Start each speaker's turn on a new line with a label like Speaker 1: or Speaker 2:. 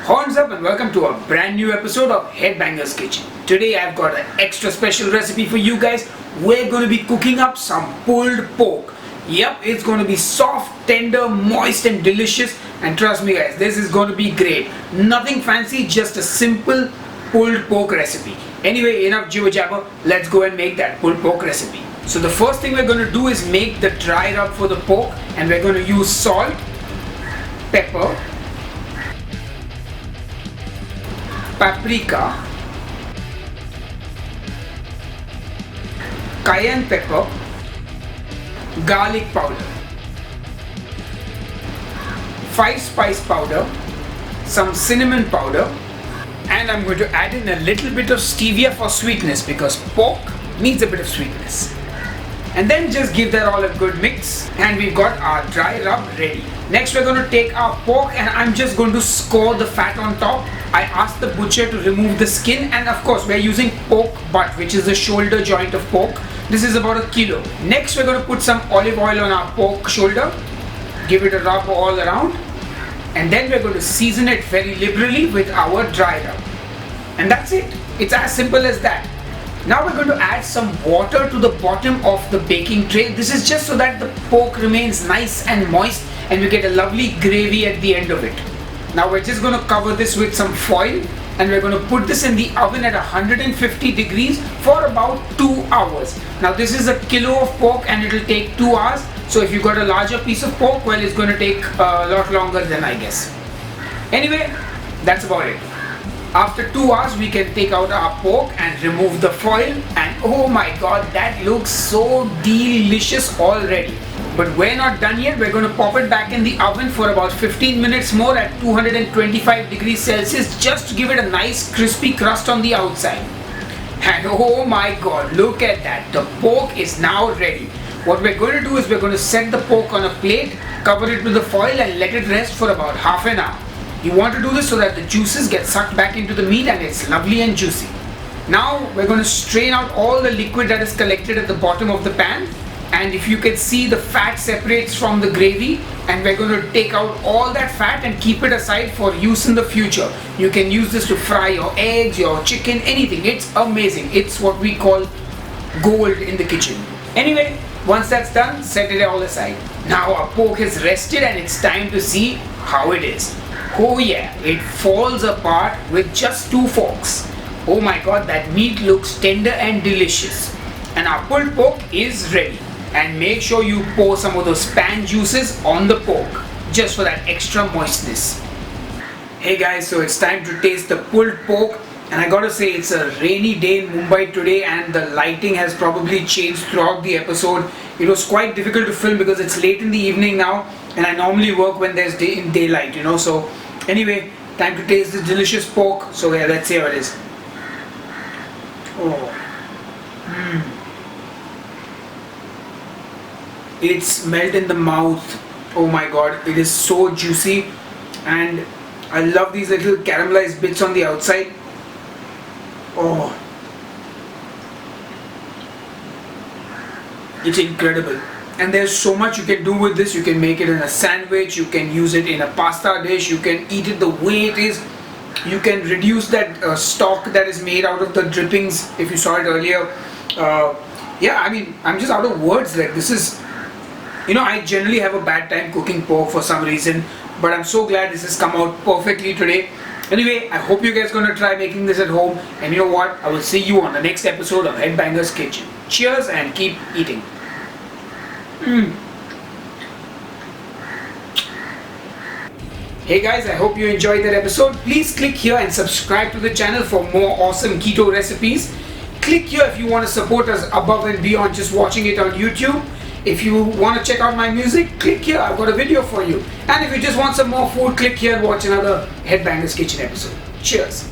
Speaker 1: Horns up and welcome to a brand new episode of Headbanger's Kitchen. Today I've got an extra special recipe for you guys. We're going to be cooking up some pulled pork. Yep, it's going to be soft, tender, moist and delicious, and trust me guys, this is going to be great. Nothing fancy, just a simple pulled pork recipe. Anyway, enough jibber jabber, let's go and make that pulled pork recipe. So the first thing we're going to do is make the dry rub for the pork, and we're going to use salt, pepper, paprika, cayenne pepper, garlic powder, 5 spice powder, some cinnamon powder, and I'm going to add in a little bit of stevia for sweetness because pork needs a bit of sweetness. And then just give that all a good mix, and we've got our dry rub ready. Next we're going to take our pork and I'm just going to score the fat on top. I asked the butcher to remove the skin, and of course we're using pork butt, which is the shoulder joint of pork. This is about 1 kilo. Next we're going to put some olive oil on our pork shoulder, give it a rub all around, and then we're going to season it very liberally with our dry rub. And that's it. It's as simple as that. Now we're going to add some water to the bottom of the baking tray. This is just so that the pork remains nice and moist and we get a lovely gravy at the end of it. Now we're just going to cover this with some foil, and we're going to put this in the oven at 150 degrees for about 2 hours. Now this is 1 kilo of pork and it will take 2 hours. So if you've got a larger piece of pork, well, it's going to take a lot longer than I guess. Anyway, that's about it. After 2 hours we can take out our pork and remove the foil, and oh my god, that looks so delicious already. But we're not done yet. We're going to pop it back in the oven for about 15 minutes more at 225 degrees Celsius just to give it a nice crispy crust on the outside. And oh my god, look at that. The pork is now ready. What we're going to do is we're going to set the pork on a plate, cover it with the foil and let it rest for about half an hour. You want to do this so that the juices get sucked back into the meat and it's lovely and juicy. Now we're going to strain out all the liquid that is collected at the bottom of the pan. And if you can see, the fat separates from the gravy, and we're going to take out all that fat and keep it aside for use in the future. You can use this to fry your eggs, your chicken, anything. It's amazing. It's what we call gold in the kitchen. Anyway, once that's done, set it all aside. Now our pork is rested and it's time to see how it is. Oh yeah, it falls apart with just 2 forks. Oh my god, that meat looks tender and delicious. And our pulled pork is ready. And make sure you pour some of those pan juices on the pork just for that extra moistness. Hey guys, so it's time to taste the pulled pork, and I gotta say it's a rainy day in Mumbai today and the lighting has probably changed throughout the episode. It was quite difficult to film because it's late in the evening now, and I normally work when there's daylight, so anyway, time to taste this delicious pork. So yeah, let's see how it is. Oh. It's melt in the mouth. Oh my god, it is so juicy, and I love these little caramelized bits on the outside. Oh, it's incredible. And there's so much you can do with this. You can make it in a sandwich, you can use it in a pasta dish, you can eat it the way it is. You can reduce that stock that is made out of the drippings, if you saw it earlier. Yeah, I mean, I'm just out of words. Like, this is, I generally have a bad time cooking pork for some reason, but I'm so glad this has come out perfectly today. Anyway, I hope you guys are going to try making this at home, and you know what, I will see you on the next episode of Headbanger's Kitchen. Cheers and keep eating. Hey guys, I hope you enjoyed that episode. Please click here and subscribe to the channel for more awesome keto recipes. Click here if you want to support us above and beyond just watching it on YouTube. If you want to check out my music, click here, I've got a video for you. And if you just want some more food, click here and watch another Headbanger's Kitchen episode. Cheers.